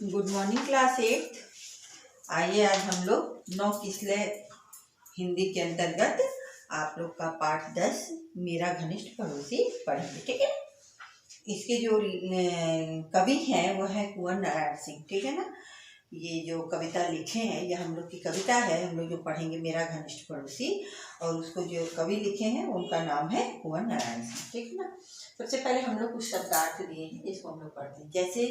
Good morning class 8। आइए आज हम लोग 9 किसले हिंदी के अंतर्गत आप लोग का पाठ 10 मेरा घनिष्ठ पड़ोसी पढ़ेंगे। ठीक है। इसके जो कवि हैं वो है कुंवर नारायण सिंह। ठीक है ना। ये जो कविता लिखे हैं ये हम लोग की कविता है, हम लोग जो पढ़ेंगे मेरा घनिष्ठ पड़ोसी, और उसको जो कवि लिखे हैं उनका नाम है कुंवर नारायण सिंह। ठीक है ना। सबसे पहले हम लोग कुछ शब्दार्थ दिए हैं जिसको हम लोग पढ़ते हैं। जैसे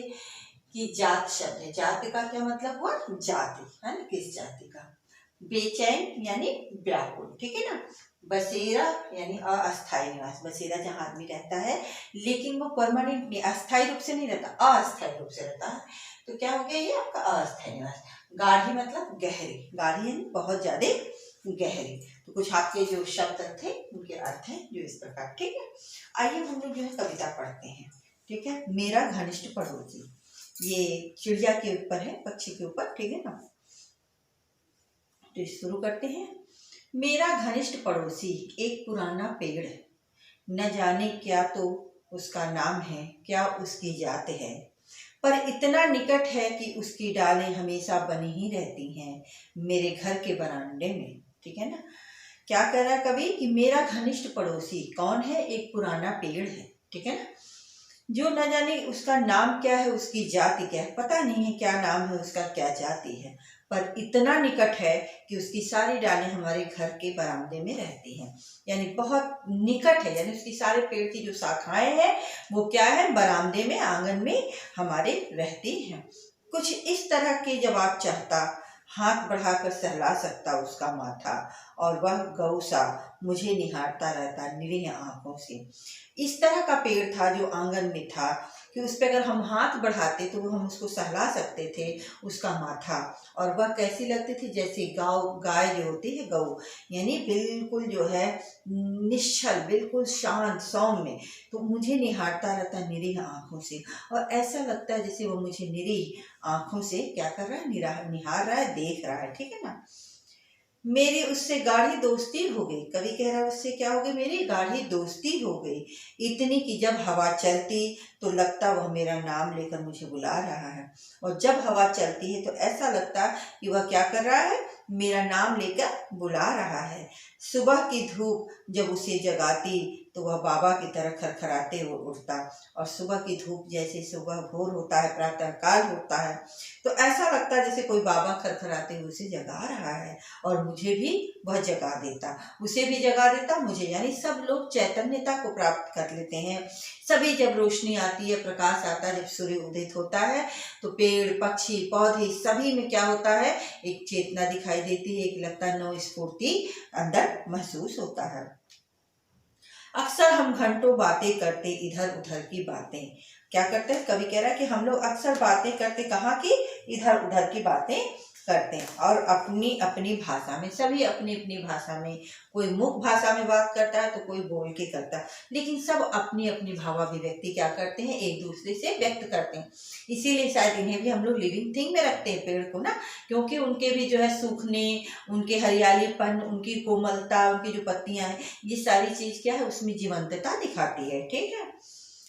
कि जात शब्द है, जाति का क्या मतलब हुआ? जाति है ना, किस जाति का। बेचैन यानी व्याकुल। ठीक है ना। बसेरा यानी अस्थायी निवास, बसेरा जहाँ आदमी रहता है लेकिन वो परमानेंट नहीं, अस्थायी रूप से नहीं रहता, अस्थायी रूप से रहता है, तो क्या हो गया ये आपका अस्थायी निवास। गाढ़ी मतलब गहरी, गाढ़ी यानी बहुत ज्यादा गहरी। तो कुछ आपके जो शब्द थे उनके अर्थ हैं जो इस प्रकार। ठीक है। आइए हम लोग जो है कविता पढ़ते हैं। ठीक है। मेरा घनिष्ठ पड़ोसी, ये चिड़िया के ऊपर है, पक्षी के ऊपर। ठीक है ना। तो शुरू करते हैं। मेरा घनिष्ठ पड़ोसी एक पुराना पेड़, न जाने क्या तो उसका नाम है, क्या उसकी जात है, पर इतना निकट है कि उसकी डालें हमेशा बनी ही रहती हैं मेरे घर के बरामदे में। ठीक है ना। क्या कह रहा है कवि कि मेरा घनिष्ठ पड़ोसी कौन है? एक पुराना पेड़ है। ठीक है ना। जो न जाने उसका नाम क्या है, उसकी जाति क्या है, पता नहीं है क्या नाम है उसका, क्या जाति है, पर इतना निकट है कि उसकी सारी डालें हमारे घर के बरामदे में रहती हैं। यानी बहुत निकट है, यानी उसकी सारे पेड़ की जो शाखाएं हैं वो क्या है? बरामदे में, आंगन में हमारे रहती हैं। कुछ इस तरह के जब आप चाहता, हाथ बढ़ाकर सहला सकता उसका माथा, और वह गौ सा मुझे निहारता रहता निरीह आंखों से। इस तरह का पेड़ था जो आंगन में था कि उस पर अगर हम हाथ बढ़ाते तो वो हम उसको सहला सकते थे, उसका माथा, और वह कैसी लगती थी? जैसे गाय जो होती है, गौ, यानी बिल्कुल जो है निश्चल, बिल्कुल शांत सौम्य। तो मुझे निहारता रहता निरीह आंखों से, और ऐसा लगता है जैसे वो मुझे निरीह आंखों से क्या कर रहा है? निहार रहा है, देख रहा है। ठीक है ना। मेरी उससे गाढ़ी दोस्ती हो गई, कवि कह रहा है उससे क्या हो गई? मेरी गाढ़ी दोस्ती हो गई, इतनी कि जब हवा चलती तो लगता वह मेरा नाम लेकर मुझे बुला रहा है, और जब हवा चलती है तो ऐसा लगता कि वह क्या कर रहा है? मेरा नाम लेकर बुला रहा है। सुबह की धूप जब उसे जगाती तो वह बाबा की तरह खरखराते हुए उठता, और सुबह की धूप जैसे सुबह भोर होता है, प्रातः काल होता है, तो ऐसा लगता है जैसे कोई बाबा खरखराते हुए उसे जगा रहा है, और मुझे भी वह जगा देता, उसे भी जगा देता, मुझे। यानी सब लोग चैतन्यता को प्राप्त कर लेते हैं। सभी जब रोशनी आती है, प्रकाश आता है, जब सूर्य उदित होता है तो पेड़, पक्षी, पौधे सभी में क्या होता है? एक चेतना दिखाई देती है, एक लगता है नव स्फूर्ति अंदर महसूस होता है। अक्सर हम घंटों बातें करते इधर उधर की बातें। क्या करते हैं? कवि कह रहा है कि हम लोग अक्सर बातें करते कहाँ की? इधर उधर की बातें करते हैं, और अपनी अपनी भाषा में, सभी अपनी अपनी भाषा में, कोई मुख भाषा में बात करता है तो कोई बोल के करता है, लेकिन सब अपनी अपनी भावाभिव्यक्ति क्या करते हैं? एक दूसरे से व्यक्त करते हैं। इसीलिए शायद इन्हें भी हम लोग लिविंग थिंग में रखते हैं, पेड़ को ना, क्योंकि उनके भी जो है सूखने, उनके हरियालीपन, उनकी कोमलता, उनकी जो पत्तियां हैं, ये सारी चीज क्या है? उसमें जीवंतता दिखाती है। ठीक है।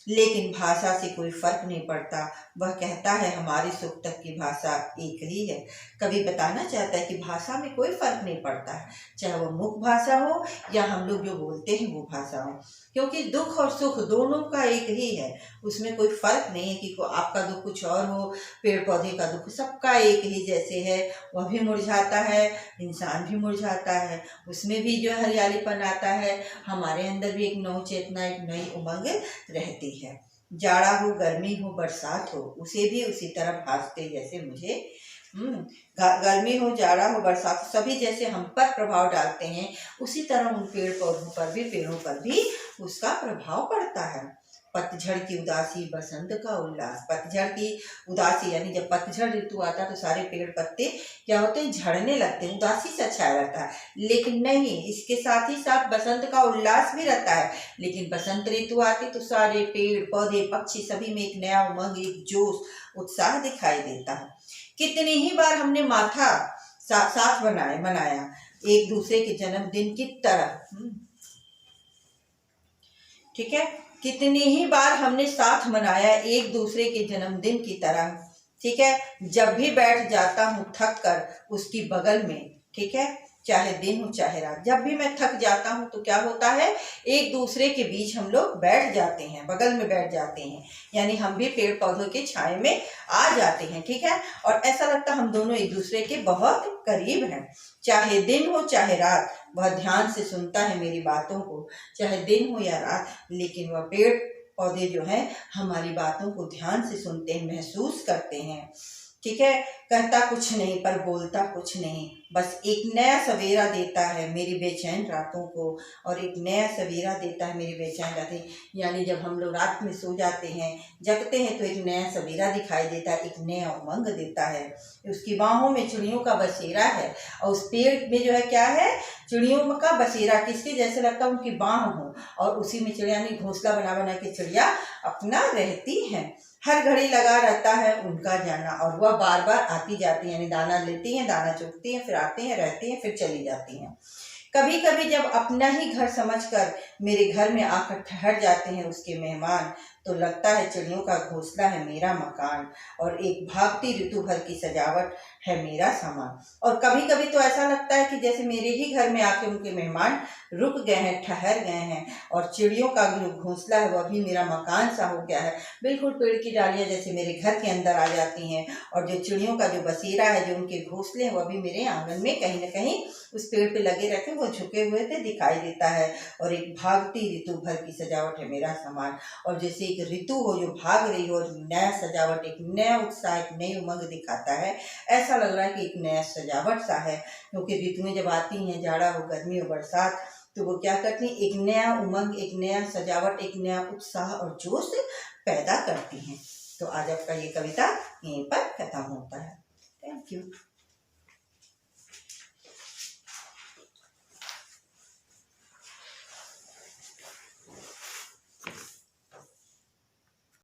लेकिन भाषा से कोई फर्क नहीं पड़ता, वह कहता है हमारी सुख तक की भाषा एक ही है। कवि बताना चाहता है कि भाषा में कोई फर्क नहीं पड़ता है, चाहे वह मुख भाषा हो या हम लोग जो बोलते हैं वो भाषा हो, क्योंकि दुख और सुख दोनों का एक ही है, उसमें कोई फर्क नहीं है कि आपका दुख कुछ और हो, पेड़ पौधे का दुख सबका एक ही जैसे है। वह भी मुरझाता है, इंसान भी मुरझाता है, उसमें भी जो हरियालीपन आता है, हमारे अंदर भी एक नव चेतना, एक नई उमंग रहती है। जाड़ा हो, गर्मी हो, बरसात हो, उसे भी उसी तरह भासते जैसे मुझे। गर्मी हो, जाड़ा हो, बरसात, सभी जैसे हम पर प्रभाव डालते हैं, उसी तरह उन पेड़ पौधों पर भी, पेड़ों पर भी उसका प्रभाव पड़ता है। पतझड़ की उदासी, बसंत का उल्लास। पतझड़ की उदासी यानी जब पतझड़ ऋतु आता है तो सारे पेड़ पत्ते क्या होते हैं? झड़ने लगते हैं, उदासी सा छाया रहता है। लेकिन नहीं, इसके साथ ही साथ बसंत का उल्लास भी रहता है। लेकिन बसंत ऋतु आती तो सारे पेड़ पौधे, पक्षी सभी में एक नया उमंग, एक जोश, उत्साह दिखाई देता है। कितनी ही बार हमने माथा साथ मनाया एक दूसरे के जन्मदिन की तरह। ठीक है। कितनी ही बार हमने साथ मनाया एक दूसरे के जन्मदिन की तरह, ठीक है। जब भी बैठ जाता हूँ थक कर उसकी बगल में, ठीक है, चाहे दिन हो चाहे रात, जब भी मैं थक जाता हूँ तो क्या होता है, एक दूसरे के बीच हम लोग बैठ जाते हैं, बगल में बैठ जाते हैं, यानी हम भी पेड़ पौधों के छाए में आ जाते हैं, ठीक है। और ऐसा लगता है हम दोनों एक दूसरे के बहुत करीब हैं। चाहे दिन हो चाहे रात, वह ध्यान से सुनता है मेरी बातों को, चाहे दिन हो या रात, लेकिन वह पेड़ पौधे जो हैं हमारी बातों को ध्यान से सुनते हैं, महसूस करते हैं, ठीक है। कहता कुछ नहीं पर बोलता कुछ नहीं, बस एक नया सवेरा देता है मेरी बेचैन रातों को, और एक नया सवेरा देता है मेरी बेचैन रातें, यानी जब हम लोग रात में सो जाते हैं, जगते हैं, तो एक नया सवेरा दिखाई देता है, एक नया उमंग देता है। उसकी बाहों में चिड़ियों का बसेरा है, और उस पेड़ में जो है क्या है, चिड़ियों का बसेरा, किसके जैसे लगता है उनकी बाह हो, और उसी में चिड़िया ने घोंसला बना बना के चिड़िया अपना रहती हैं। हर घड़ी लगा रहता है उनका जाना, और वह बार बार आती जाती है, यानी दाना लेती हैं, दाना चुगती हैं, फिर आती हैं, रहती हैं, फिर चली जाती हैं। कभी कभी जब अपना ही घर समझकर मेरे घर में आकर ठहर जाते हैं उसके मेहमान, तो लगता है चिड़ियों का घोंसला है मेरा मकान, और एक भागती ऋतु भर की सजावट है मेरा सामान। और कभी कभी तो ऐसा लगता है कि जैसे मेरे ही घर में आके उनके मेहमान रुक गए हैं, ठहर गए हैं, और चिड़ियों का जो घोंसला है वह भी मेरा मकान सा हो गया है। बिल्कुल पेड़ की डालियां जैसे मेरे घर के अंदर आ जाती हैं, और जो चिड़ियों का जो बसेरा है, जो उनके घोंसले हैं, वह भी मेरे आंगन में कहीं न कहीं उस पेड़ पे लगे रहते हैं, वो झुके हुए थे दिखाई देता है। और एक भागती ऋतु भर की सजावट है मेरा सामान। और जैसे एक ऋतु हो जो भाग रही हो, नया सजावट, एक नया उत्साह, एक नई उमंग दिखाता है, ऐसा लग रहा है कि एक नया सजावट सा है। क्योंकि ऋतुएं जब आती हैं, जाड़ा हो, गर्मी हो, बरसात, तो वो क्या करती हैं, एक नया उमंग, एक नया सजावट, एक नया उत्साह और जोश पैदा करती हैं। तो आज आपका ये कविता यहीं पर खत्म होता है। Thank you.